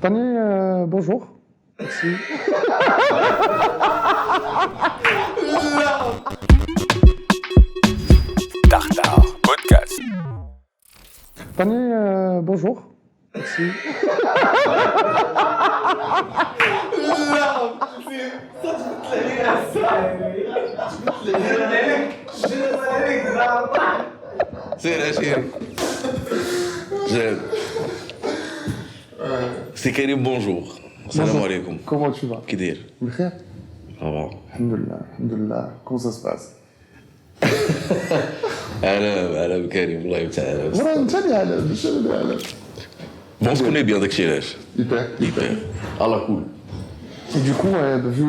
Tani, bonjour. Merci. Tartare Podcast. Tani, bonjour. Merci. C'est Karim, bonjour. Salam alaikum. Comment tu vas? Kidir. Bikhair? Ça va. Alhamdulillah, alhamdulillah. Comment ça se passe? أهلا بكريم الله يتعالى. Voilà, Inch'Allah, Inch'Allah. Bon, on se connaît bien avec Chélèche. Hyper. Hyper. Allah cool. Et du coup, vu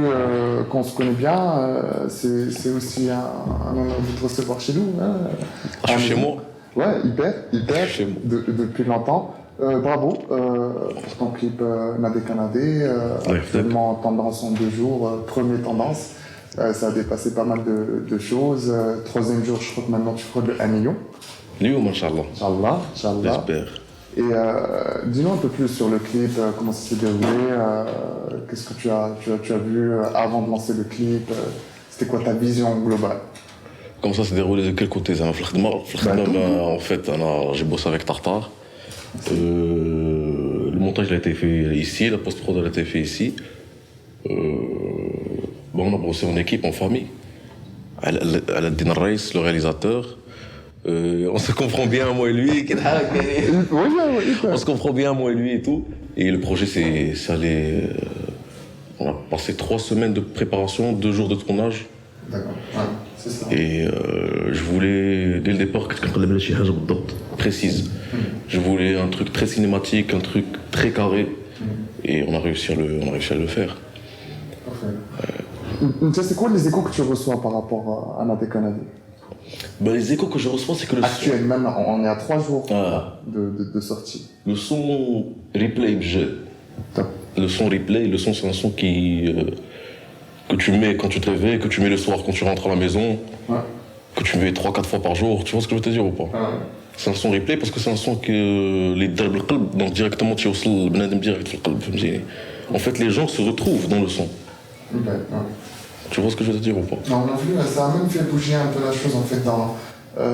qu'on se connaît bien, c'est aussi un honneur de te recevoir chez nous. Hein, Je suis chez moi. Ouais, hyper. Chez moi. Depuis longtemps. Bravo pour ton clip Nadé Canadé. Actuellement, tendance en 2 jours, première tendance. Ça a dépassé pas mal de choses. Troisième jour, je crois que maintenant tu frôles le 1 million. Lyoum, Inch'Allah. Inch'Allah. J'espère. Et dis-nous un peu plus sur le clip, comment ça s'est déroulé, qu'est-ce que tu as vu avant de lancer le clip, c'était quoi ta vision globale? Comment ça s'est déroulé de quel côté ça m'a fait en fait, j'ai bossé avec Tartare. Le montage il a été fait ici, la post-prod elle a été fait ici. On a bossé en équipe, en famille. Aladdin Reis, le réalisateur. On se comprend bien, moi et lui. On se comprend bien, moi et lui et tout. Et le projet, c'est allé. On a passé 3 semaines de préparation, 2 jours de tournage. D'accord, ouais, c'est ça. Et je voulais, dès le départ, précise. Je voulais un truc très cinématique, un truc très carré. Et on a réussi à le faire. Parfait. C'est quoi les échos que tu reçois par rapport à Nadé Canadé? Les échos que je reçois, c'est que le Actuellement, on est à 3 jours de sortie. Le son replay, le son replay, c'est un son que tu mets quand tu te réveilles, que tu mets le soir quand tu rentres à la maison, que tu mets 3-4 fois par jour. Tu vois ce que je veux te dire ou pas? C'est un son replay parce que c'est un son que les darb al-qalb, donc directement tu as le bnadem direct في القلب. En fait, les gens se retrouvent dans le son. Tu vois ce que je veux te dire ou pas? On a vu, ça a même fait bouger un peu la chose en fait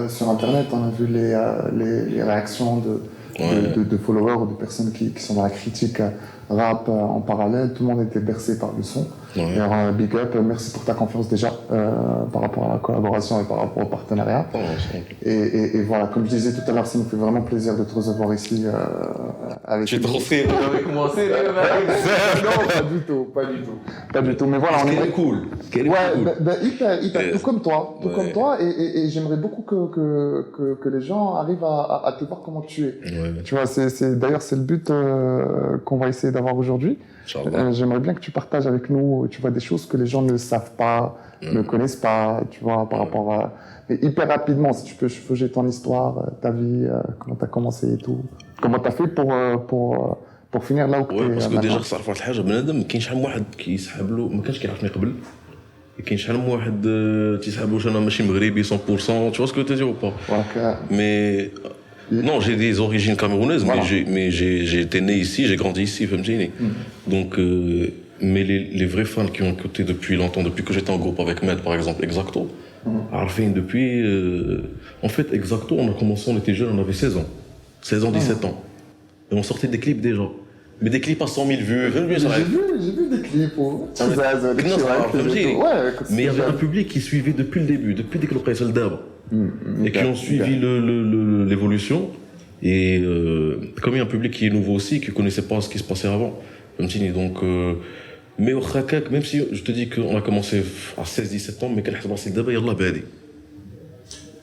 sur internet. On a vu les réactions de followers ou de personnes qui sont dans la critique rap en parallèle. Tout le monde était bercé par le son. Ouais. Alors, big up, merci pour ta confiance déjà par rapport à la collaboration et par rapport au partenariat. Et voilà, comme je disais tout à l'heure, ça nous fait vraiment plaisir de te recevoir ici avec. Tu es trop sérieux avec moi, sérieux mec? Non, pas du tout. Mais voilà, on est cool. Hyper, tout comme toi, et j'aimerais beaucoup que les gens arrivent à te voir comment tu es. Ouais. Tu vois, d'ailleurs c'est le but qu'on va essayer d'avoir aujourd'hui. J'aimerais bien que tu partages avec nous, tu vois, des choses que les gens ne savent pas, ne connaissent pas, tu vois, par rapport à. Mais hyper rapidement, si tu peux changer ton histoire, ta vie, comment t'as commencé et tout, comment t'as fait pour finir là où Ouais, parce que déjà صار واحد الحاجه بنادم كاين شحال من واحد كيسحب له ما كانش كيعرفني قبل كاين شحال من واحد تيسحب له انا ماشي مغربي 100% tu vois ce que je veux te dire ou pas? Mais non, j'ai des origines camerounaises, voilà. mais j'ai été né ici, j'ai grandi ici, فهمتيني. Donc mais les vrais fans qui ont écouté depuis longtemps, depuis que j'étais en groupe avec Med par exemple, Exacto, عارفين depuis en fait Exacto, on a commencé, on était jeunes, on avait 16 ans, 17 ans. Et on sortait des clips déjà. Mais des clips à 100 000 vues. J'ai vu des clips. Mais il y avait un public qui suivait depuis le début, depuis dès que le presse le d'abord. Et qui ont suivi l'évolution. Et comme il y a un public qui est nouveau aussi, qui ne connaissait pas ce qui se passait avant. Donc, mais au Khakak, même si je te dis qu'on a commencé à 16-17 ans, mais qu'elle a commencé d'abord, yallah badi.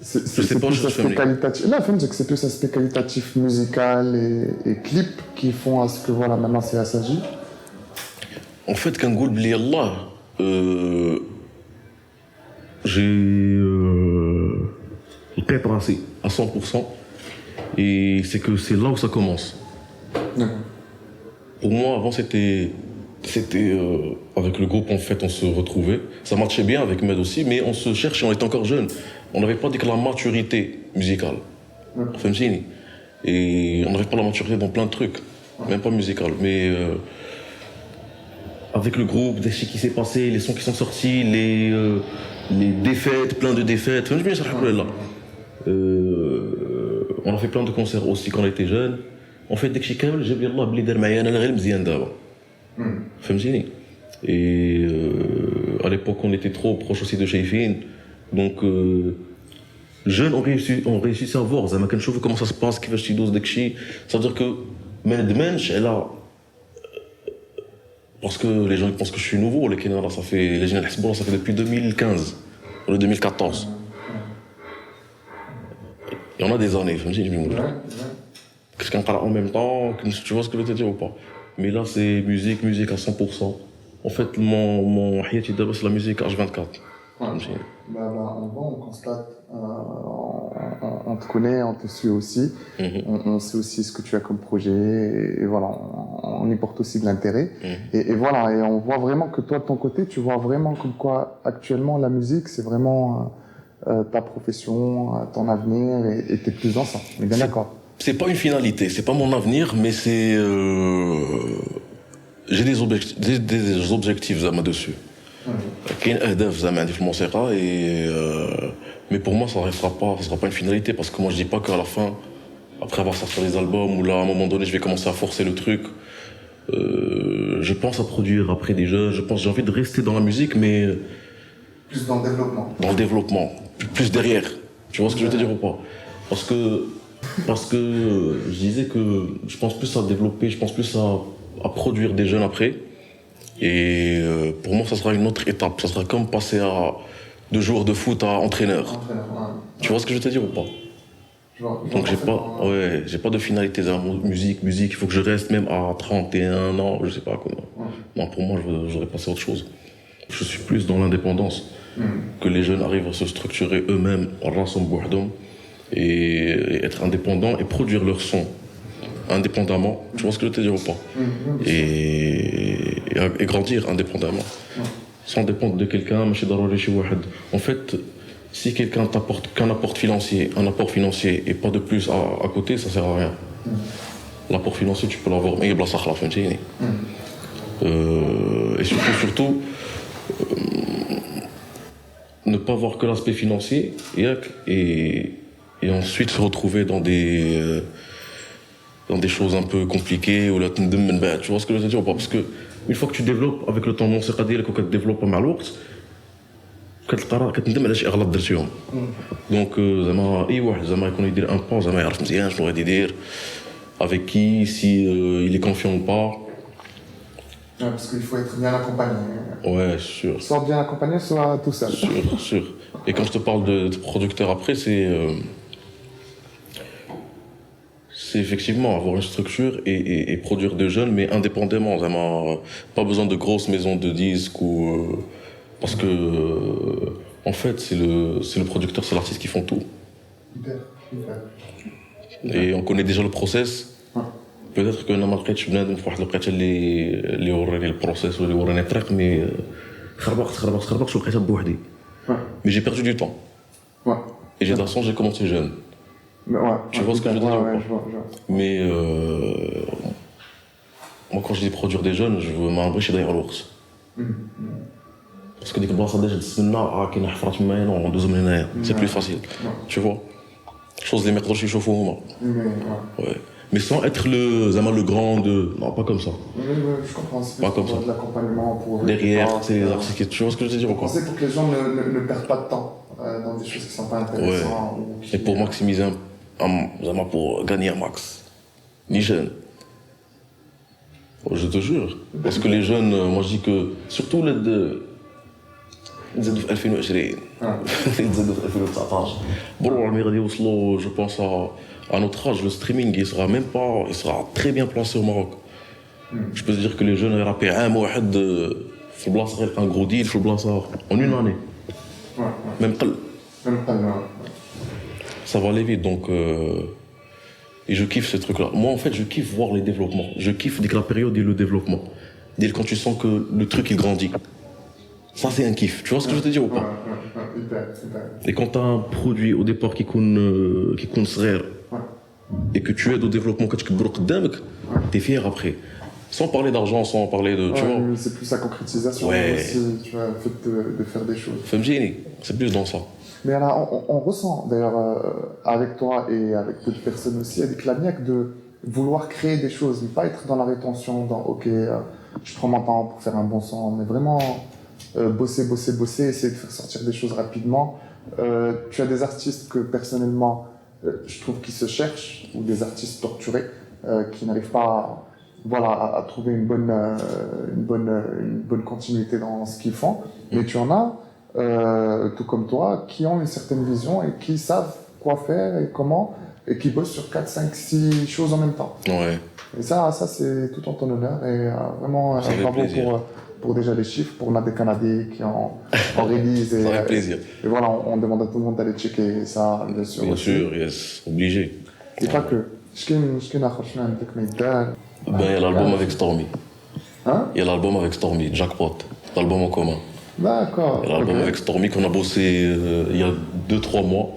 C'est plus aspect qualitatif. Là, c'est plus aspect qualitatif musical et clip qui font à ce que voilà, maintenant c'est Assagi. En fait, quand on dit Allah, j'ai le tête tracé à 100%. Et c'est que c'est là où ça commence. Pour moi, avant, c'était avec le groupe, en fait, on se retrouvait. Ça marchait bien avec Med aussi, mais on se cherchait, on était encore jeunes. On n'avait pas dit que la maturité musicale. Et on n'avait pas la maturité dans plein de trucs. Même pas musical, mais avec le groupe, des choses qui s'est passé, les sons qui sont sortis, les défaites, plein de défaites. Enfin, je bien là. On a fait plein de concerts aussi quand on était jeunes. On fait des choses كامل جاب لي الله بلي دار معايا انا غير مزيان دابا. فهمتيني. Et à l'époque on était trop proche aussi de Cheyfine. Donc jeunes ont réussi à voir زعما كنشوفوا comment ça se passe كيفاش تيدوز داكشي. Ça veut dire que ما ندمانش على parce que les gens pensent que je suis nouveau, ça fait les gens ça fait depuis 2015 ou 2014. Il y en a des années, qu'est-ce qu'on parle en même temps, tu vois ce que je veux te dire ou pas. Mais là c'est musique à 100%. En fait mon hayati d'abord c'est la musique H24. On voit, on constate, on te connaît, on te suit aussi, on sait aussi ce que tu as comme projet, et voilà, on y porte aussi de l'intérêt. Et voilà, et on voit vraiment que toi, de ton côté, tu vois vraiment comme quoi, actuellement, la musique, c'est vraiment ta profession, ton avenir, et t'es plus dans ça. On est bien d'accord. C'est pas une finalité, c'est pas mon avenir, mais c'est... j'ai des objectifs là-dessus. كاين اهداف زعما عندي في الموسيقى mais pour moi ça sera pas une finalité parce que moi je dis pas qu'à la fin après avoir sorti les albums ou là à un moment donné je vais commencer à forcer le truc. Je pense à produire après des jeux, j'ai envie de rester dans la musique mais plus dans le développement, plus derrière. Tu vois ce que je veux te dire ou pas? Parce que je disais que je pense plus à développer, je pense plus à produire des jeunes après. Et pour moi, ça sera une autre étape. Ça sera comme passer de joueur de foot à entraîneur. Tu vois ce que je veux te dire ou pas? Donc j'ai pas de finalité dans la musique. Il faut que je reste même à 31 ans, je sais pas quoi. Non, pour moi, j'aurais passé à autre chose. Je suis plus dans l'indépendance. Que les jeunes arrivent à se structurer eux-mêmes, et être indépendants et produire leur son. Indépendamment, tu vois ce que je veux te dire ou pas? Et grandir indépendamment. Sans dépendre de quelqu'un, en fait, si quelqu'un t'apporte qu'un apport financier et pas de plus à côté, ça sert à rien. L'apport financier, tu peux l'avoir, mais il y a et surtout, ne pas voir que l'aspect financier et ensuite se retrouver dans des choses un peu compliquées ou là tu vois ce que je veux dire ou pas? Parce que une fois que tu développes avec le temps الموسيقى ديالك وكت développes مع الوقت كتندم على شي اغلاط درتيهم. دونك زعما اي واحد زعما يكون يدير ان با زعما يعرف مزيان شنو غادي يدير avec qui si il est confiant ou pas. Parce qu'il faut être bien accompagné. Ouais, sûr. Soit bien accompagné, soit tout seul. Sûr. Et quand je te parle de producteur après, c'est effectivement avoir une structure et produire des jeunes, mais indépendamment. Pas besoin de grosses maisons de disques parce que en fait, c'est le producteur, c'est l'artiste qui font tout. Hyper. Et on connaît déjà le process. Peut-être que je ما لقيتش بنادم في واحد الوقيته اللي وراني البروسيس واللي وراني الطريق مي خربقت ولقيتها بوحدي. Mais j'ai perdu du temps. Et j'ai de la chance, j'ai commencé jeune. Tu vois ce que je veux dire ou pas? Je vois. Mais moi quand je dis produire des jeunes, je veux m'embêcher derrière l'ours. Parce que dès que البلاصه ديجا تسنى كاين حفره تما نو ندوزو من هنايا. C'est plus facile. Tu vois? Chose اللي ما يقدروش يشوفوا هما. Ouais. Mais sans être le grand de... Non, pas comme ça. Je comprends, c'est pas comme ça. De l'accompagnement pour... Derrière, c'est les artistes, tu vois ce que je veux dire ou quoi? C'est pour que les gens ne perdent pas de temps dans des choses qui ne sont pas intéressantes. Et pour maximiser, pour gagner un max. Ni jeunes. Je te jure. Parce que les jeunes, moi je dis que... Surtout les deux... نزيدو في 2020 نزيدو في 2019 بروح مي غادي يوصلوا جو بونس à notre âge le streaming il sera très bien placé au Maroc. Je peux te dire que les jeunes يرابي عام واحد في البلاصه غير un gros deal في البلاصه en une année. Même قل. Ça va aller vite donc et je kiffe ce truc là. Moi en fait je kiffe voir les développements. Je kiffe dès que la période et le développement. Dès quand tu sens que le truc il grandit. Ça c'est un kiff, tu vois ce que je veux te dire ou pas? Et quand t'as un produit au départ qui compte صغير et que tu aides au développement que tu t'es fier après. Sans parler d'argent, sans parler de. Tu vois. C'est plus la concrétisation aussi, tu vois, le fait de faire des choses. C'est plus dans ça. Mais là, on ressent d'ailleurs avec toi et avec d'autres personnes aussi, avec la niaque de vouloir créer des choses, ne pas être dans la rétention, dans ok, je prends mon temps pour faire un bon son, mais vraiment bosser, essayer de faire sortir des choses rapidement. Tu as des artistes que personnellement, je trouve qui se cherchent, ou des artistes torturés qui n'arrivent pas à trouver une bonne continuité dans ce qu'ils font. Mais tu en as, tout comme toi, qui ont une certaine vision et qui savent quoi faire et comment, et qui bossent sur 4, 5, 6 choses en même temps. Ouais. Et ça c'est tout en ton honneur, et vraiment bravo pour déjà les chiffres, pour Nadé Canadé qui en réalise. Ça fait plaisir. Et voilà, on demande à tout le monde d'aller checker ça, bien sûr. Bien sûr, yes, obligé. Et pas que. Je Ben, il y a l'album avec Stormy. Hein? Il y a l'album avec Stormy, Jackpot, l'album en commun. D'accord. Il y a l'album avec Stormy qu'on a bossé il y a 2-3 mois.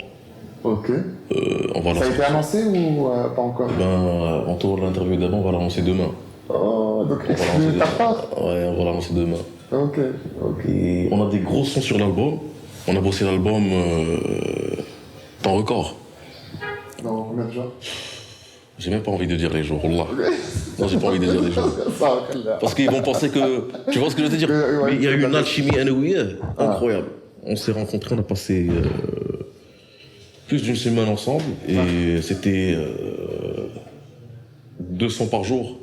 Ok. Ça a été annoncé ou pas encore? Ben, en tour de l'interview d'avant, on va l'annoncer demain. Oh, donc exclu ta part? Ouais, on va l'annoncer demain. Ok. Et on a des gros sons sur l'album. On a bossé l'album temps record. Non, combien de jours? J'ai même pas envie de dire les jours, Allah. Non, j'ai pas envie de dire les jours. Parce qu'ils vont penser que. Tu vois ce que je veux te dire? Mais il y a eu une alchimie incroyable. On s'est rencontrés, on a passé plus d'une semaine ensemble et c'était 200 par jour.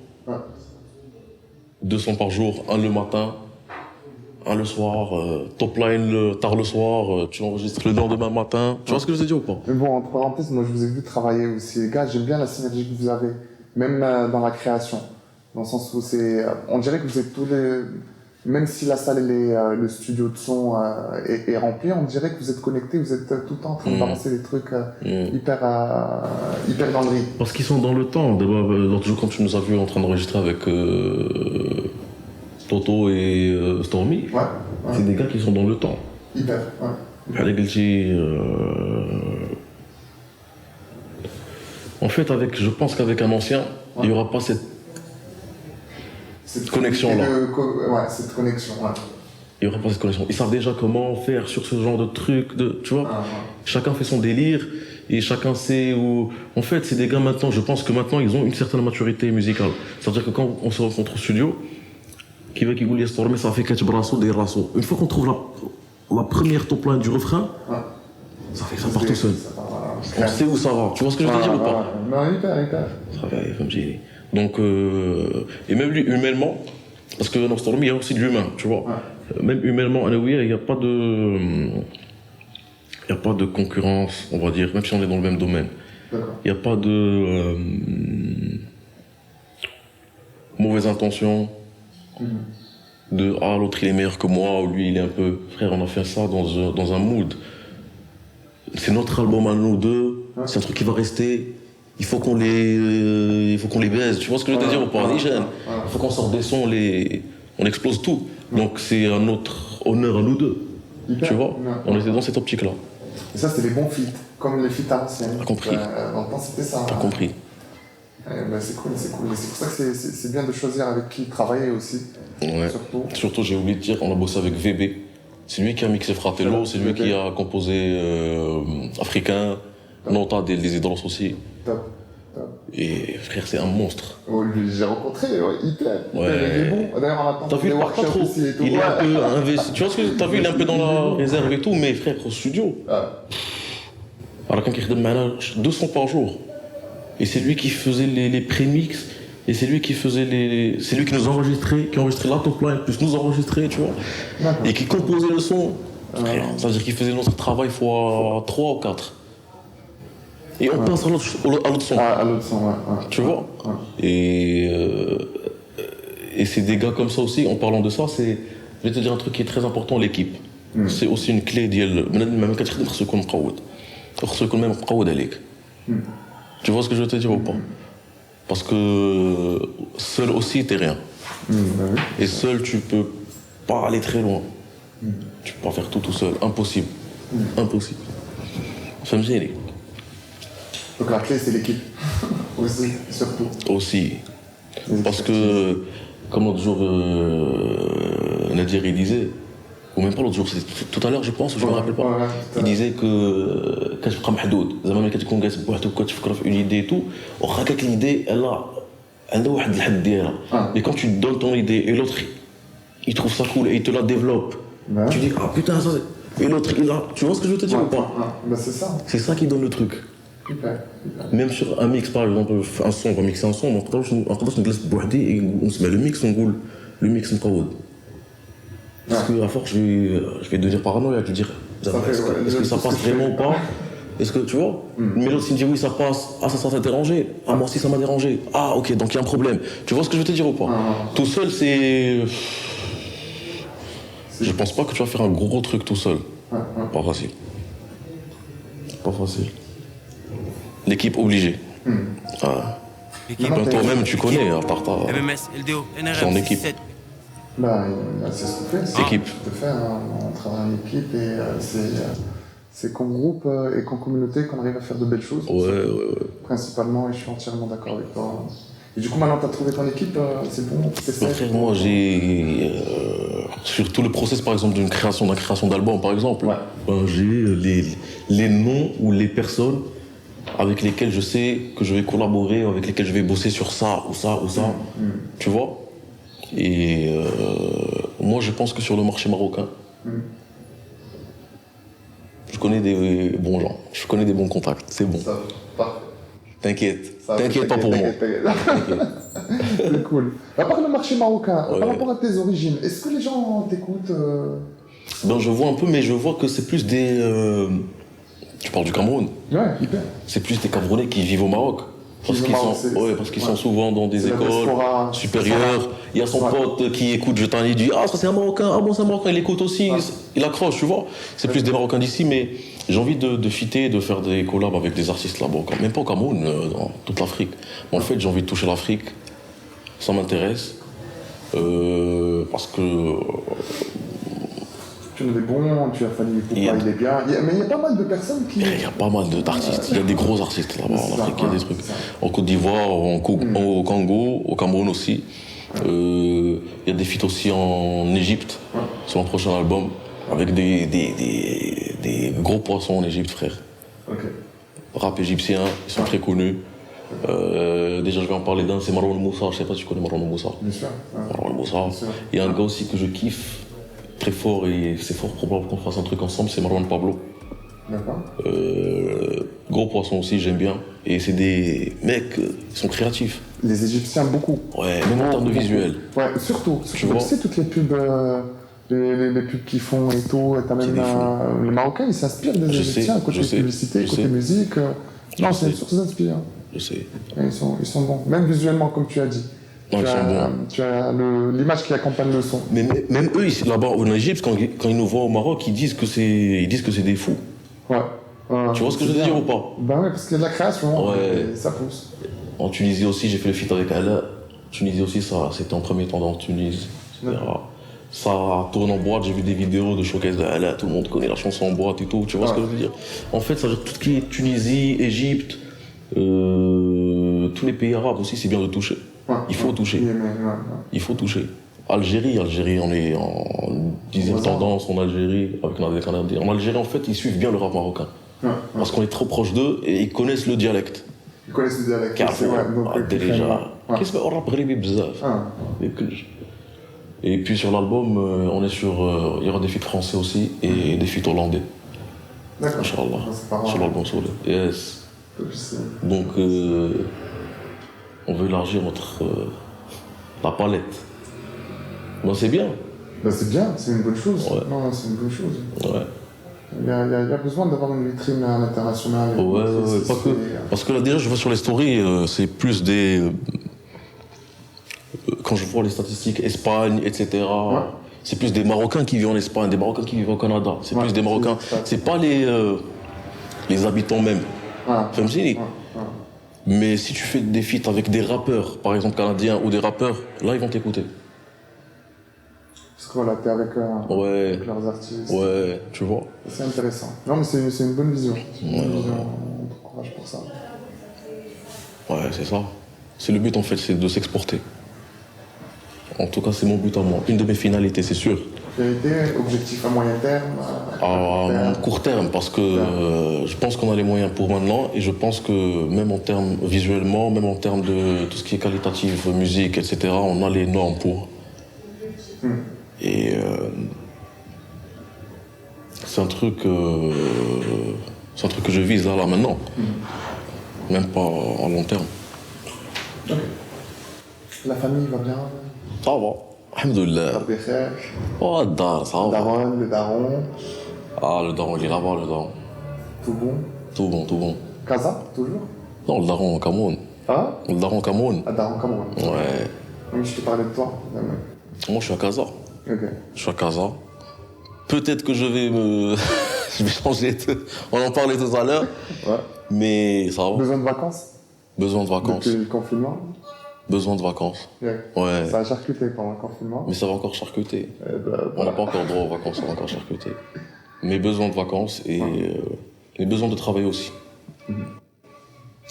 200 par jour, un le matin, un le soir, top line tard le soir, tu enregistres le lendemain matin. Tu vois ce que je veux dire ou pas? Mais bon, entre parenthèses, moi je vous ai vu travailler aussi, les gars, j'aime bien la synergie que vous avez, même dans la création, dans le sens où on dirait que vous êtes tous les, même si la salle, le studio de son est rempli, on dirait que vous êtes connectés, vous êtes tout le temps en train de balancer des trucs hyper dans le rythme. Parce qu'ils sont dans le temps. L'autre jour, quand tu nous as vus en train d'enregistrer avec Toto et Stormy, c'est des gars qui sont dans le temps. Hyper, en fait, je pense qu'avec un ancien, il n'y aura pas cette connexion-là. Cette connexion, Il n'y aura pas cette connexion. Ils savent déjà comment faire sur ce genre de trucs, tu vois. Chacun fait son délire et chacun sait où... En fait, c'est des gars maintenant, je pense que maintenant, ils ont une certaine maturité musicale. C'est-à-dire que quand on se rencontre au studio, qui veut qu'il voulait Stormy, ça fait 4 brassos, des rassos. Une fois qu'on trouve la première top line du refrain, ça fait que ça part tout seul. On sait où ça va. Tu vois ce que je veux dire ou pas? Non, hyper. Ça va, comme j'ai dit. Donc, et même lui, humainement, parce que dans Stormy, il y a aussi de l'humain, tu vois. Même humainement, il n'y a pas de concurrence, on va dire, même si on est dans le même domaine. Il n'y a pas de mauvaise intention. L'autre il est meilleur que moi, ou lui il est un peu... Frère, on a fait ça dans un mood. C'est notre album à nous deux, c'est un truc qui va rester. Il faut qu'on les baise, tu vois ce que je veux dire ou pas? Il faut qu'on sorte des sons, on explose tout. Donc c'est un autre honneur à nous deux. Tu vois? On était dans cette optique-là. Et ça, c'était les bons feats, comme les feats à l'ancienne. T'as compris. Dans le temps, c'était ça. T'as compris. C'est cool. C'est pour ça que c'est bien de choisir avec qui travailler aussi. Ouais. Surtout, j'ai oublié de dire, on a bossé avec VB. C'est lui qui a mixé Fratello, c'est lui qui a composé Africain, Nota des Idolos aussi. Top. Et frère, c'est un monstre. J'ai rencontré, hyper. Il est bon. D'ailleurs, on attend. T'as vu, il part pas trop. Il est un peu investi. Tu vois ce que t'as vu, il est un peu dans la réserve et tout, mais frère, au studio. Alors, quand il redonne 200 par jour. Et c'est lui qui faisait les prémix. Et c'est lui qui faisait c'est lui qui nous enregistrait, qui enregistrait la top line, plus nous enregistrer, tu vois. Et qui composait le son. Ça veut dire qu'il faisait notre travail fois 3 ou 4. Et on passe à l'autre son. À l'autre son, Tu vois. Et c'est des gars comme ça aussi, en parlant de ça, je vais te dire un truc qui est très important, l'équipe. C'est aussi une clé ديال même quand tu خصو يكون مقود. خصو يكون même مقود عليك. Tu vois ce que je veux te dire ou pas? Parce que seul aussi, t'es rien. Et seul, tu peux pas aller très loin. Tu peux pas faire tout seul. Impossible. Impossible. فهمتيني. Donc la clé, c'est l'équipe. Aussi, surtout. Aussi. Parce que, comme l'autre jour, Nadir, il disait, ou même pas l'autre jour, c'est tout à l'heure, je pense, je me rappelle pas. Il disait que quand je prends محدود, زعما quand tu كونغرس بوحدك وكتفكر في une idée et tout, واخا كاك l'idée, elle a واحد الحد ديالها. Et quand tu donnes ton idée et l'autre, il trouve ça cool et il te la développe. Tu dis, ah putain, ça c'est... Et l'autre, il a... Tu vois ce que je veux te dire ou pas? Ben c'est ça. C'est ça qui donne le truc. Même sur un mix, par exemple, un son, on va mixer un son, on va نجلس بوحدي et نسمع le mix, ونقول le mix مقود. Parce qu'à force, je vais devenir paranoïaque, je vais dire, est-ce que ça passe vraiment ou pas? Est-ce que, tu vois, mais l'autre, s'il me dit oui, ça passe, ah, ça t'a dérangé, ah, moi aussi, ça m'a dérangé, ah, ok, donc il y a un problème. Tu vois ce que je veux te dire ou pas? Tout seul, c'est... Je pense pas que tu vas faire un gros truc tout seul. Pas facile. Pas facile. L'équipe obligée. Toi-même, tu connais, à part ta... C'est en équipe. Bah, c'est ce qu'on fait. C'est équipe. On travaille en équipe et c'est qu'en groupe et qu'en communauté qu'on arrive à faire de belles choses. Ouais. Principalement, et je suis entièrement d'accord avec toi. Et du coup, maintenant, tu as trouvé ton équipe, c'est bon, frère, moi, j'ai... sur tout le process, par exemple, d'une création d'album, par exemple, j'ai les noms ou les personnes avec lesquelles je sais que je vais collaborer, avec lesquelles je vais bosser sur ça ou ça ou ça. Tu vois? Et moi, je pense que sur le marché marocain, je connais des bons gens, je connais des bons contacts, c'est bon. Ça, parfait. T'inquiète pas pour moi. C'est cool. À part le marché marocain, par rapport à tes origines, est-ce que les gens t'écoutent Ben, je vois un peu, mais je vois que c'est plus des... Tu parles du Cameroun? Ouais, hyper. C'est plus des Camerounais qui vivent au Maroc. Parce qu'ils sont souvent dans des écoles supérieures. Il y a son pote qui écoute, je t'en ai dit, ah ça c'est un Marocain, ah bon c'est un Marocain, il écoute aussi, il accroche, tu vois. C'est plus des Marocains d'ici, mais j'ai envie de fitter, de faire des collabs avec des artistes là-bas, même pas au Cameroun, dans toute l'Afrique. En fait, j'ai envie de toucher l'Afrique, ça m'intéresse, parce que... Tu en as des bons, tu as Fanny Poupa, il est bien. Mais il y a pas mal de personnes qui... Il y a pas mal d'artistes, il y a des gros artistes là-bas en Afrique, il y a des trucs. En Côte d'Ivoire, au Congo, au Cameroun aussi. Il y a des feats aussi en Égypte, sur mon prochain album, avec des gros poissons en Égypte, frère. Rap égyptien, ils sont très connus. Déjà, je vais en parler d'un, c'est Marwan Moussa, je sais pas si tu connais Marwan Moussa. Bien sûr. Marwan Moussa. Il y a un gars aussi que je kiffe, très fort, et c'est fort probable qu'on fasse un truc ensemble, c'est Marwan Pablo. D'accord. Gros poisson aussi, j'aime bien. Et c'est des mecs, ils sont créatifs. Les Égyptiens, beaucoup. Ouais, même en termes de visuel. Ouais, surtout. Tu sais, toutes les pubs, les pubs qu'ils font et tout, t'as même les Marocains, ils s'inspirent des Égyptiens, côté publicité, côté musique. Non, c'est une source d'inspiration. Je sais. Ils sont bons, même visuellement, comme tu as dit. Non, ils sont bons. Tu as l'image qui accompagne le son. Mais même eux, là-bas en Égypte, quand ils nous voient au Maroc, ils disent que c'est des fous. Ouais. Tu vois ce que je veux dire ou pas? Ben ouais, parce qu'il y a de la création, et ça pousse. En Tunisie aussi, j'ai fait le feat avec Ala. Tunisie aussi, ça, c'était en premier temps dans Tunisie, etc. Ça tourne en boîte, j'ai vu des vidéos de showcase de Ala, tout le monde connaît la chanson en boîte et tout, tu vois ce que je veux dire? En fait, ça veut dire tout ce qui est Tunisie, Égypte, tous les pays arabes aussi, c'est bien de toucher. Il faut toucher. Il faut toucher. Algérie, on est en 10e tendance en Algérie, avec les Canadiens. En Algérie, en fait, ils suivent bien le rap marocain. Parce qu'on est trop proche d'eux et ils connaissent le dialecte. Ils connaissent le dialecte. Déjà. Qu'est-ce que rap gharibi bzaf. Et puis sur l'album, on est sur. Il y aura des feats français aussi et des feats hollandais. D'accord. Inch'Allah. Sur l'album solo. Yes. Donc, on veut élargir la palette. Bon, c'est bien. Ben, c'est bien, c'est une bonne chose. Ouais. Non, c'est une bonne chose. Ouais. Il y a besoin d'avoir une vitrine à l'international. Ouais, pas que. Parce que là, déjà, je vois sur les stories, c'est plus des. Quand je vois les statistiques, Espagne, etc., c'est plus des Marocains qui vivent en Espagne, des Marocains qui vivent au Canada. C'est plus des Marocains. C'est pas les habitants même. Mais si tu fais des feats avec des rappeurs, par exemple canadiens ou des rappeurs, là, ils vont t'écouter. Parce que voilà, t'es avec leurs artistes. Ouais, tu vois. C'est intéressant. Non, mais c'est une bonne vision. C'est une bonne vision. On t'encourage pour ça. Ouais, c'est ça. C'est le but en fait, c'est de s'exporter. En tout cas, c'est mon but à moi. Une de mes finalités, c'est sûr. Finalité, objectif à moyen terme À court terme, parce que je pense qu'on a les moyens pour maintenant et je pense que même en termes visuellement, même en termes de tout ce qui est qualitatif, musique, etc., on a les normes pour. Et c'est un truc que je vise là maintenant. Même pas à long terme. Okay. La famille va bien? Ça va. Alhamdoulilah. Oh, le dar, ça va. Le daron. Ah, le daron, il est là-bas, le daron. Tout bon? Tout bon, tout bon. Casa, toujours? Non, le daron au Cameroun. Ah? Le daron au Cameroun. Ah, daron Cameroun. Ouais. Mais je te parlais de toi. Moi, je suis à Casa. Ok. Je suis à Casa. Peut-être que je vais me... je vais changer. On en parlait tout à l'heure. Ouais. Mais ça va. Besoin de vacances? Besoin de vacances. Depuis le confinement? Besoin de vacances. Yeah. Ouais. Ça a charcuté pendant le confinement. Mais ça va encore charcuter. Ben, On n'a pas encore droit aux vacances, ça va encore charcuter. Mais besoin de vacances et besoin de travailler aussi.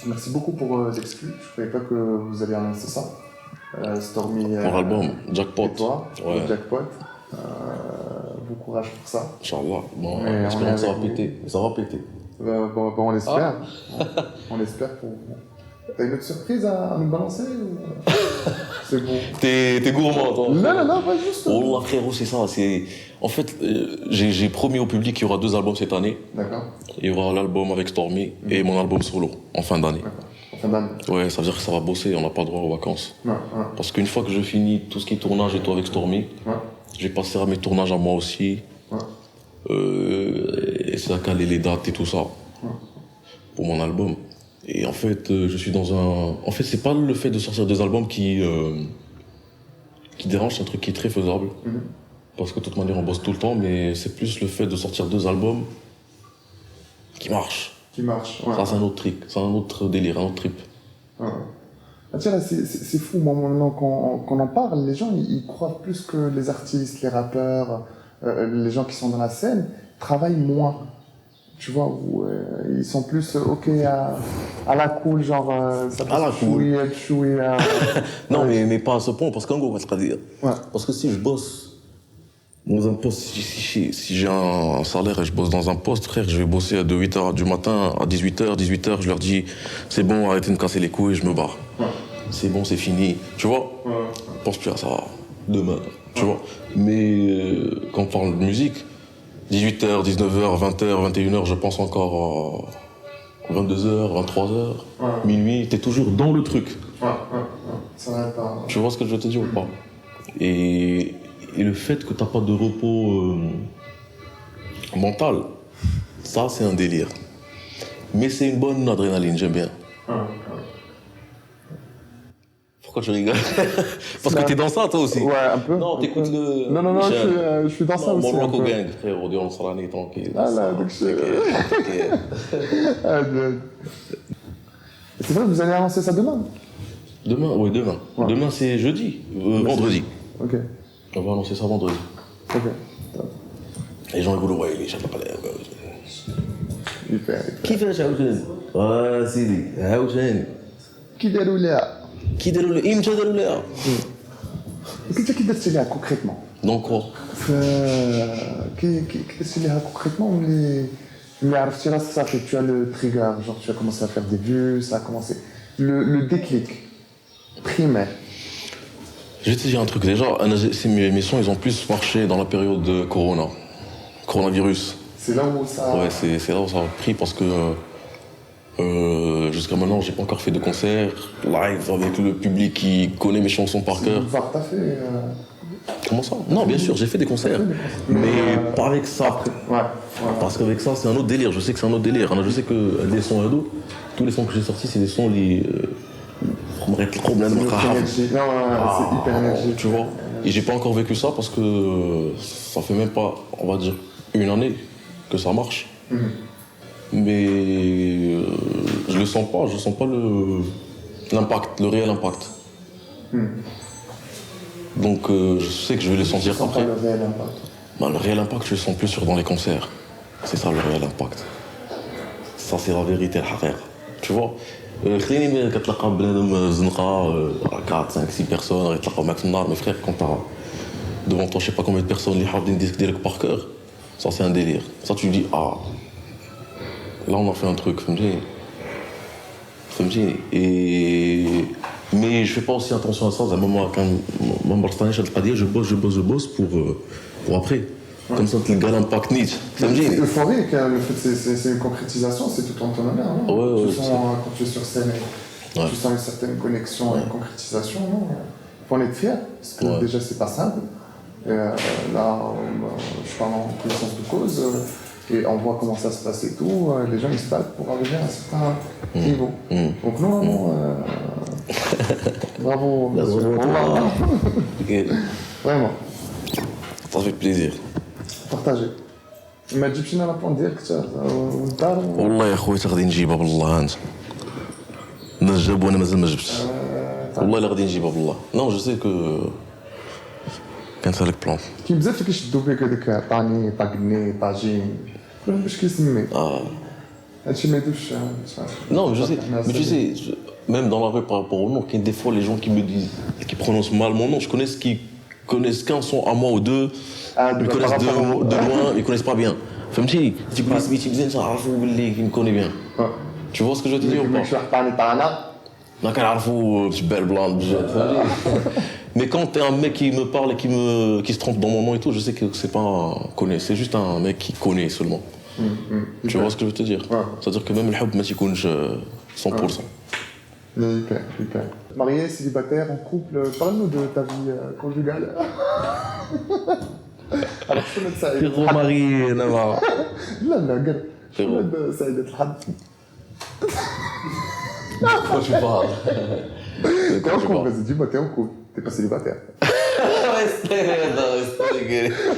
Merci beaucoup pour l'exclu. Je ne croyais pas que vous alliez annoncer ça. Stormy. Pour l'album, Jackpot. Et toi, ouais. Jackpot. Bon courage pour ça. Inch'Allah. Bon, espérons que ça va péter. Ça va péter. Bon, on l'espère. On l'espère pour vous. T'as une autre surprise à nous balancer ou... C'est bon. T'es gourmand, toi. Non, pas juste. Oh, frérot, c'est ça. En fait, j'ai promis au public qu'il y aura 2 albums cette année. D'accord. Il y aura l'album avec Stormy et mon album solo en fin d'année. D'accord. En fin d'année. Ouais, ça veut dire que ça va bosser, on n'a pas droit aux vacances. Ouais. Parce qu'une fois que je finis tout ce qui est tournage et tout avec Stormy, je vais passer à mes tournages à moi aussi. Et ça a calé les dates et tout ça. Pour mon album. Et en fait, je suis dans un... En fait, c'est pas le fait de sortir 2 albums qui dérange, c'est un truc qui est très faisable. Parce que de toute manière, on bosse tout le temps, mais c'est plus le fait de sortir 2 albums qui marchent. Ouais. Ça, c'est un autre truc, c'est un autre délire, un autre trip. Ah, tiens, là, c'est fou, moi, maintenant qu'on en parle, les gens, ils croient plus que les artistes, les rappeurs, les gens qui sont dans la scène, travaillent moins. Tu vois, où ils sont plus ok à la cool, genre ça peut chouiller. Non, mais pas à ce point, parce qu'en gros, on va se dire. Ouais. Parce que si je bosse dans un poste, si j'ai un salaire et je bosse dans un poste, frère, je vais bosser de 8h du matin à 18h, je leur dis c'est bon, arrêtez de me casser les couilles, je me barre. C'est bon, c'est fini. Tu vois, pense plus à ça demain, tu vois. Mais quand on parle de musique, 18h, 19h, 20h, 21h, je pense encore à 22h, 23h, minuit, t'es toujours dans le truc. Ça n'arrête pas. Tu vois ce que je veux te dire ou pas? Et le fait que t'as pas de repos mental, ça c'est un délire. Mais c'est une bonne adrénaline, j'aime bien. Pourquoi tu rigoles? Parce que t'es dans ça toi aussi. Ouais, un peu. Non, t'écoutes le... Non, je suis dans ça aussi. Mon loco gang, frère, on sera là, tranquille. Ah là, donc c'est vrai que vous allez annoncer ça demain? Demain, oui, demain. Ouais. Demain, c'est jeudi. Vendredi. Ok. On va annoncer ça vendredi. Ok. Les gens ils ouais, les gens pas l'air. Hyper. Qui fait ça aujourd'hui? Ah, c'est lui. Aujourd'hui. Qui déroule là? Qui déroule? Il me déroule là. Qu'est-ce qui déroule là concrètement? Donc quoi? Qu'est-ce qu'il y a concrètement? Ça fait tu as le trigger, genre tu as commencé à faire des vues, ça a commencé. Le déclic primaire. Je vais te dire un truc, déjà, ces émissions, ils ont plus marché dans la période de coronavirus. C'est là où ça... Ouais, c'est là où ça a pris parce que jusqu'à maintenant, j'ai pas encore fait de concert live avec le public qui connaît mes chansons par cœur. T'as fait... Comment ça? Non, bien sûr, j'ai fait des concerts, mais pas avec ça. Ouais. Parce qu'avec ça, c'est un autre délire, je sais que c'est un autre délire. Je sais que les sons ados, tous les sons que j'ai sortis, c'est des sons c'est hyper énergique, tu vois. Et j'ai pas encore vécu ça parce que ça fait même pas, on va dire, une année que ça marche. Mais je le sens pas l'impact, le réel impact. Donc je sais que je vais le sentir après. Pas le réel impact. Le réel impact, je le sens plus dans les concerts. C'est ça le réel impact. Ça, c'est la vérité, le harer. Tu vois? خليني كتلقى بنادم زنقه 4 5 6 بيرسون يتلاقاو معاك في النهار مي فرير كون تا devant toi je sais pas combien de personnes اللي حافظين ديسك ديالك par cœur ça c'est un délire ça tu dis ah là on a fait un truc فهمتيني et mais je fais pas aussi attention à ça زعما ما مرتانيش هاد القضيه je bosse pour après comme ça تلقى l'impact نيت فهمتيني. C'est euphorique, le fait c'est une concrétisation, c'est tout en ton honneur, non? Ouais, tu sens quand tu es sur scène, tu sens une certaine connexion et une concrétisation, non? Faut en être fier, parce que déjà c'est pas simple. Et, là, je parle en connaissance de cause, et on voit comment ça se passe et tout, les gens ils se battent pour arriver à un certain niveau. Donc non, bravo, vraiment. Ça fait plaisir. Partagez. ما تجيبش لنا لابون ديالك حتى والدار والله يا خويا غادي نجيبها بالله انت الناس جابوا انا مازال ما جبتش والله الا غادي نجيبها بالله نو جو سي كو كانت هذاك بلان كاين بزاف اللي كيشدوا فيك هذاك طاني طاكني طاجين باش كيسمي هادشي ما يدوش non mais tu sais même dans la rue par rapport au nom qu'il y a des fois les gens qui me disent qui prononcent mal mon nom je connais qui connaissent qu'un son à moi ou deux ils connaissent de loin ils connaissent pas bien فهمتي تيقول لي سميتي مزيان تعرفوا باللي كنكوني بيان tu vois ce que je veux te dire ou pas طاني طانا ما كنعرفوا تبع البلان بجد فهمتي mais quand t'es un mec qui me parle et qui se trompe dans mon nom et tout je sais que c'est pas connaît c'est juste un mec qui connaît seulement tu vois ce que je veux te dire c'est-à-dire que même الحب ما تيكونش 100%. Hyper. Marié, célibataire, en couple, parle-nous de ta vie conjugale. Alors, je peux mettre ça. Frérot marié, là bas. لا قال شو هاد سعيدة الحظ. Quand tu parles. T'es en couple, vas-y, dis-moi, t'es en couple. T'es pas célibataire.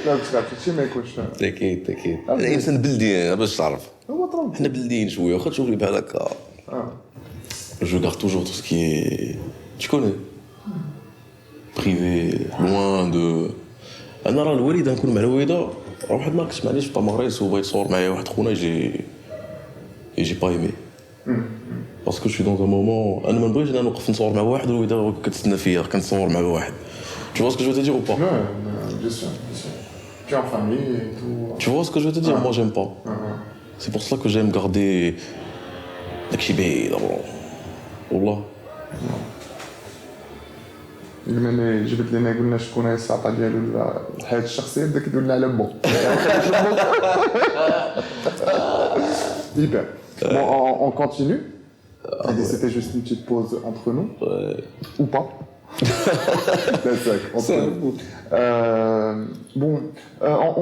لا مش عارف شي ما يكونش. تاكيد. الانسان بلدي باش تعرف. هو طرب. حنا بلديين شويه واخا تشوف لي بحال هكا. Je garde toujours tout ce qui est, tu connais, privé, loin de. أنا راه الوالده نكون مع الوالده واحد ما كنتش معليش بقى مغريس وبغى يتصور معايا واحد خونا j'ai pas aimé parce que je suis dans un moment أنا ما نبغيش أنا نوقف نصور مع واحد والوالده كتسنى فيا كنصور مع واحد tu vois ce que je veux te dire ou pas? Bien sûr. Tu es en famille et tout. Tu vois ce que je veux te dire? Moi j'aime pas. C'est pour ça que j'aime garder داكشي بعيد والله. المهم جبت لنا قلنا شكون هي الساطه ديالو الحياه الشخصيه بدا كيدوي لنا على مو hyper. Bon, on continue. C'était juste une petite pause entre nous. Ou pas. Bon,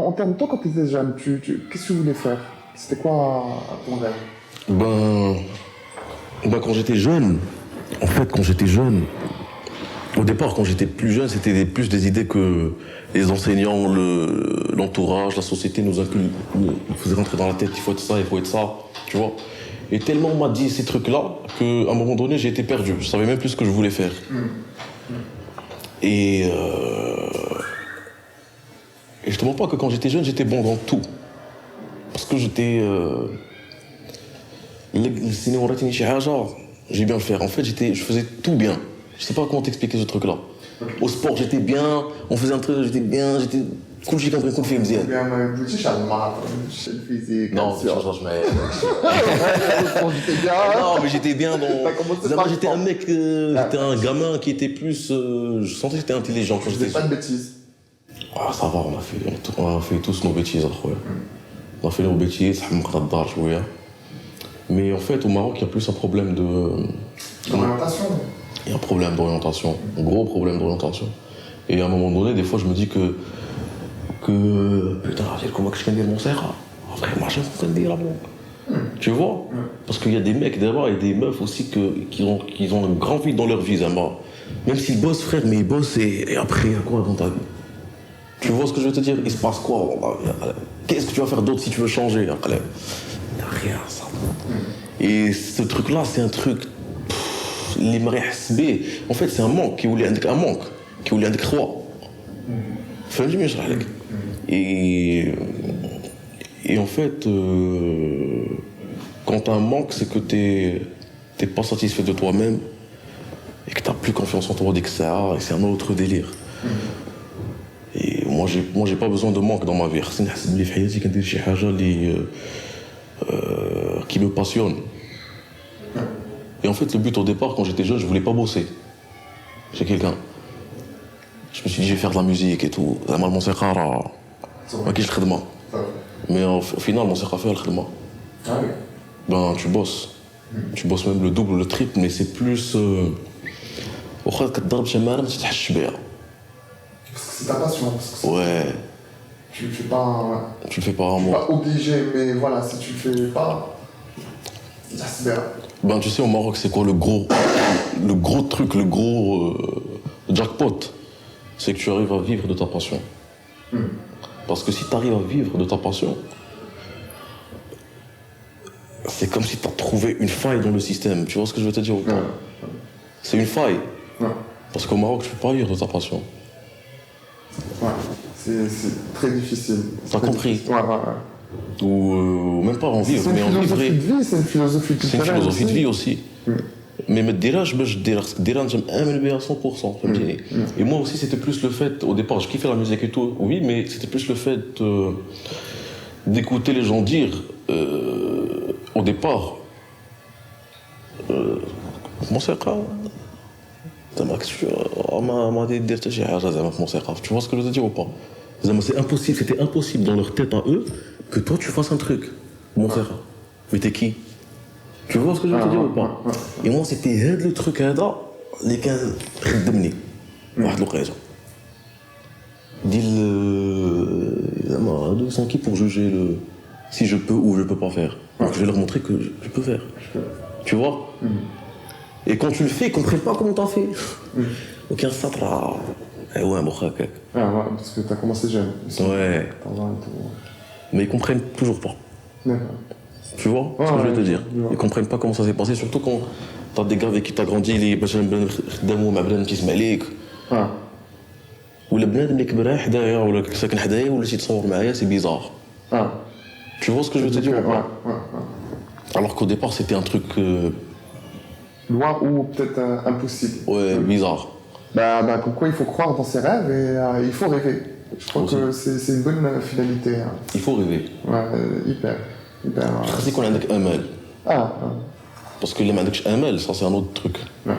en termes de toi, quand tu étais jeune, qu'est-ce que tu voulais faire? C'était quoi ton rêve? Ben, quand j'étais jeune, en fait, au départ, quand j'étais plus jeune, c'était plus des idées que les enseignants, l'entourage, la société nous faisaient rentrer dans la tête, il faut être ça, il faut être ça, tu vois. Et tellement on m'a dit ces trucs-là qu'à un moment donné, j'ai été perdu. Je savais même plus ce que je voulais faire. Et je te mens pas que quand j'étais jeune, j'étais bon dans tout. Parce que j'étais... j'ai bien le faire. En fait, je faisais tout bien. Je sais pas comment t'expliquer ce truc-là. Au sport, j'étais bien. On faisait un truc, j'étais bien. J'étais cool, j'ai compris cool film bien. Non, non, mais j'étais bien dans. J'étais un mec, j'étais un gamin qui était plus. Je sentais que j'étais intelligent quand j'étais. Pas de bêtises. Ah, ça va, on a fait tous nos bêtises, on a fait nos bêtises, mais en fait, au Maroc, il y a plus un problème de. D'orientation. Il y a un problème d'orientation, un gros problème d'orientation. Et à un moment donné, des fois, je me dis que putain, comment que je connais mon serre? Vraiment, je sais dire là-bas. Tu vois? Parce qu'il y a des mecs d'abord et des meufs aussi qui ont un grand vide dans leur vie, même s'ils bossent, frère, mais ils bossent et après, il y a quoi dans ta vie? Tu vois ce que je veux te dire? Il se passe quoi? Qu'est-ce que tu vas faire d'autre si tu veux changer? Il n'y a rien, ça. Et ce truc-là, c'est un truc. En fait, c'est un manque qui voulait un manque qui voulait un croix. Et en fait, quand t'as un manque, c'est que t'es t'es pas satisfait de toi-même et que t'as plus confiance en toi dès que ça, et c'est un autre délire. Et moi j'ai pas besoin de manque dans ma vie. خصني نحس بلي في حياتي كندير شي حاجه اللي qui me passionne. Et en fait le but au départ quand j'étais jeune, je voulais pas bosser chez quelqu'un. Je me suis dit je vais faire de la musique et tout. زعما الموسيقى راه ما كاينش الخدمه. Mais au final الموسيقى فيها الخدمه. Ah oui. Ben tu bosses. Tu bosses même le double ou le triple mais c'est plus واخا كتضرب شماره ما تتحش بها. Parce que c'est ta passion. Parce que Ouais. tu le fais pas. Tu le fais par Tu amour. es pas obligé, mais voilà, si tu le fais pas, ça se verra. Ben tu sais au Maroc c'est quoi le gros truc, le gros jackpot, c'est que tu arrives à vivre de ta passion. Parce que si tu arrives à vivre de ta passion, c'est comme si tu as trouvé une faille dans le système. Tu vois ce que je veux te dire ou pas? C'est une faille. Parce qu'au Maroc tu peux pas vivre de ta passion. Ouais, c'est très difficile. T'as compris? Ouais. Ou même pas en vivre, mais en vivre. C'est une philosophie C'est une philosophie de vie aussi. Mais me dirages باش ديرها ديرها نجم امن بها 100% فهمتيني. Et moi aussi c'était plus le fait au départ je kiffais la musique et tout oui mais c'était plus le fait d'écouter les gens dire au départ موسيقى زعما ما دير حتى شي حاجه زعما في الموسيقى. Tu vois ce que je veux dire ou pas? زعما c'est impossible, c'était impossible dans leur tête à eux que toi tu fasses un truc موسيقى. Mais t'es qui? Tu vois ce que je veux te dire ou pas? Et moi c'était هاد le truc هذا اللي كان خدمني واحد الوقيته ديال زعما هادو sont qui pour juger le si je peux ou je peux pas faire. Donc je vais leur montrer que je peux faire. Tu vois? Et quand tu le fais, ils comprennent pas comment t'as fait. Aucun satra. Eh ouais, mon frère. Ah ouais, parce que t'as commencé jeune. Ouais. Mais ils comprennent toujours pas. D'accord. Tu vois ce que je veux te dire? Ils comprennent pas comment ça s'est passé, surtout quand t'as des gars avec qui t'as grandi, les باش نخدموا مع بنادم كيسمع عليك. ولا بنادم اللي كبر حدايا ولا ساكن حدايا ولا تيتصور معايا سي بيزار. Tu vois ce que je veux te dire ou pas? Alors qu'au départ c'était un truc loin ou peut-être impossible. Ouais, bizarre. Bah, comme quoi il faut croire dans ses rêves et il faut rêver. Je crois que c'est une bonne finalité. Il faut rêver. Ouais, hyper. خاص يكون عندك امل. Parce que اللي ما عندكش امل ça c'est un autre truc. Non.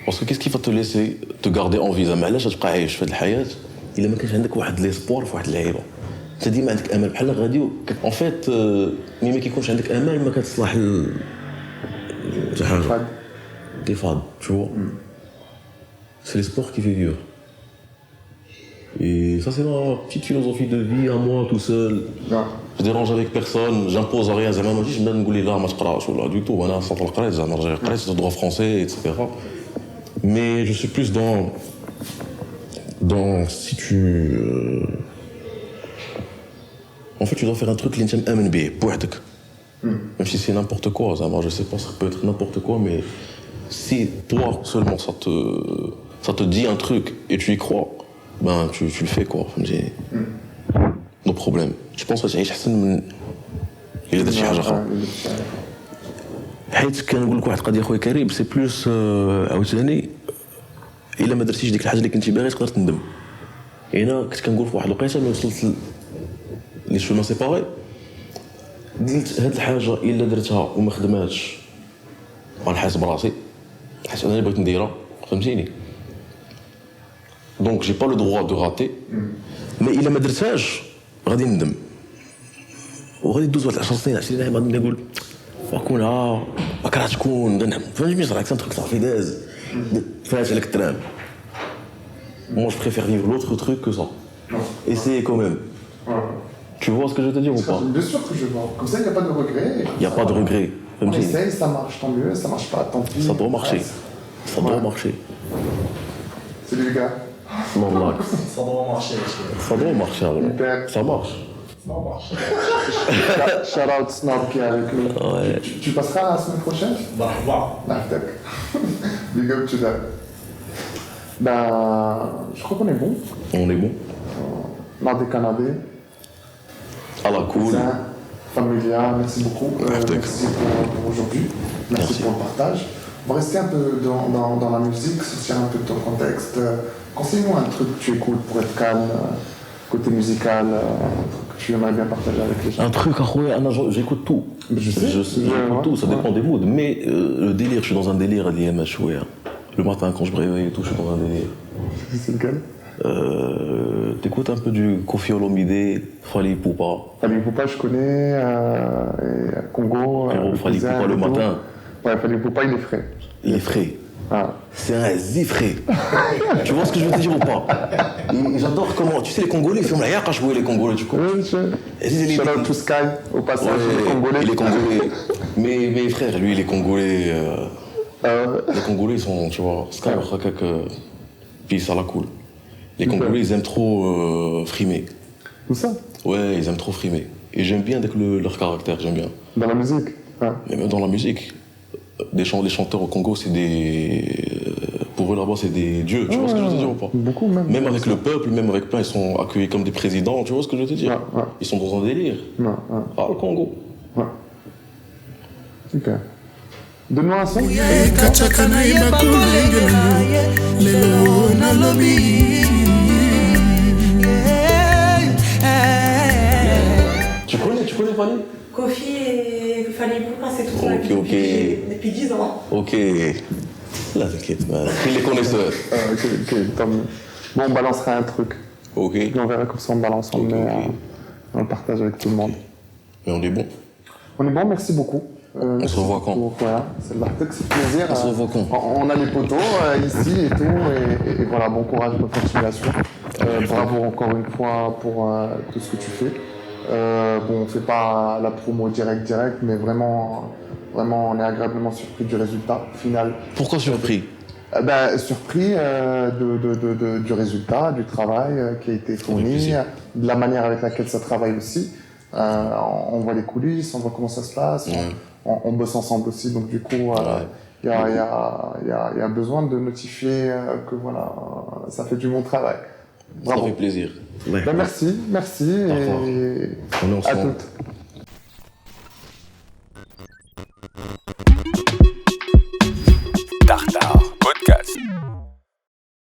Parce que qu'est-ce qui va te laisser te garder en vie زعما علاش تبقى عايش في هذه الحياة إلا ما كانش عندك واحد ليسبوار في واحد اللعيبة. انت ديما عندك امل بحال غادي ان فيت ملي ما كيكونش عندك امل ما كتصلح شي حاجه t'es fade, tu vois. C'est l'espoir qui fait vivre. Et ça c'est ma petite philosophie de vie à moi tout seul. Je dérange avec personne, j'impose rien زعما ماشي نبدا نقول لي لا ما تقراش ولا du tout انا صافي قريت زعما رجع قريت droit français etc. Mais je suis plus dans si tu en fait tu dois faire un truc اللي انت مآمن به بوحدك. Même si c'est n'importe quoi, زعما je sais pas ça peut être n'importe quoi mais si toi seulement ça te dit un truc et tu y crois ben tu le fais quoi فهمتي. No problème. Je pense que تعيش احسن من الا درت شي حاجه اخرى. حيت كنقول لك واحد القضيه خويا كريم سي بلوس عاوتاني الا ما درتيش ديك الحاجه اللي كنتي باغي تقدر تندم. هنا كنت كنقول في واحد الوقيته ملي وصلت لي شومان سيباري قلت هاد الحاجه الا درتها وما خدماتش غنحس براسي حيت انا اللي بغيت نديرها فهمتيني. دونك جي با لو دروا دو راتي مي الا ما درتهاش غادي ندم وغادي دوز واحد 10 سنين 20 عام غادي نقول واكون ما كرهت تكون فهمتني صراحه كنت تروك صافي داز فاش عليك الترام. Moi je préfère vivre l'autre truc que ça. Essayer quand même. Tu vois ce que je veux te dire ou pas? Bien sûr que je vois. Comme ça, il n'y a pas de regret. Il n'y a pas de regret. On essaye, ça marche, tant mieux. Ça marche pas, tant pis. Ça doit marcher. Ça doit marcher. Salut les gars. Non, Max. Ça doit marcher. Ça doit marcher. Ça marche. Ça marche. Shout out Snob qui est avec nous. Ouais. Tu passeras la semaine prochaine? Bah. Big up to that. Je crois qu'on est bon. On est bon. Mardi Canadé. À la cool. Familia, merci beaucoup. Merci pour aujourd'hui. Merci pour le partage. On va rester un peu dans la musique, sortir un peu de ton contexte. Conseille-nous un truc que tu écoutes pour être calme, côté musical, un truc que tu aimerais bien partager avec les gens. Un truc, j'écoute tout. J'écoute tout, ça dépend des moods. Mais le délire, je suis dans un délire à l'IMH. Le matin, quand je me réveille et tout, je suis dans un délire. C'est lequel? T'écoutes un peu du Koffi Olomide, Fally Ipupa. Fally Ipupa, je connais, et Congo. Fally Ipupa le matin. Ouais, Fally Ipupa, il est frais. Il est frais. Ah. C'est un zifré. Tu vois ce que je veux te dire ou pas? J'adore comment. Tu sais, les Congolais, ils font la yaka, je vois les Congolais, tu comprends? Oui, shout out to Sky, au passage, les Congolais. Il est Congolais. Mais frère, lui, les Congolais. Les Congolais, ils sont, tu vois, Sky, puis ça la cool. Les Congolais, ils aiment trop frimer. Où ça? Ouais, ils aiment trop frimer. Et j'aime bien leur caractère, j'aime bien. Dans la musique? Mais même dans la musique. Les chanteurs au Congo, c'est des. Pour eux là-bas, c'est des dieux, tu vois ce que je veux te dire ou pas? Beaucoup même. Même avec le peuple, même avec plein, ils sont accueillis comme des présidents, tu vois ce que je veux te dire? Ils sont dans un délire. Ah, le Congo. Ouais. Super. Donne-moi un son. Tu connais Fanny? Koffi et Fally Ipupa, c'est tout ça depuis 10 ans. Ok. Là, t'inquiète, man. Qui les connaisseurs? Ok, tant mieux. Bon, on balancera un truc. Ok. Puis on verra comme ça, on balance, on le partage avec tout le monde. Mais on est bon. On est bon, merci beaucoup. On se revoit quand? Voilà, c'est plaisir. On se revoit quand? On a les poteaux ici et tout, et voilà, bon courage, bonne continuation. Bravo encore une fois pour tout ce que tu fais. Bon, on ne fait pas la promo direct, mais vraiment, on est agréablement surpris du résultat final. Pourquoi surpris? Surpris du résultat, du travail qui a été fourni, de la manière avec laquelle ça travaille aussi. On voit les coulisses, on voit comment ça se passe, on bosse ensemble aussi, donc du coup, il y a besoin de notifier que voilà, ça fait du bon travail. Bravo. Ça fait plaisir. Merci et on est à toutes.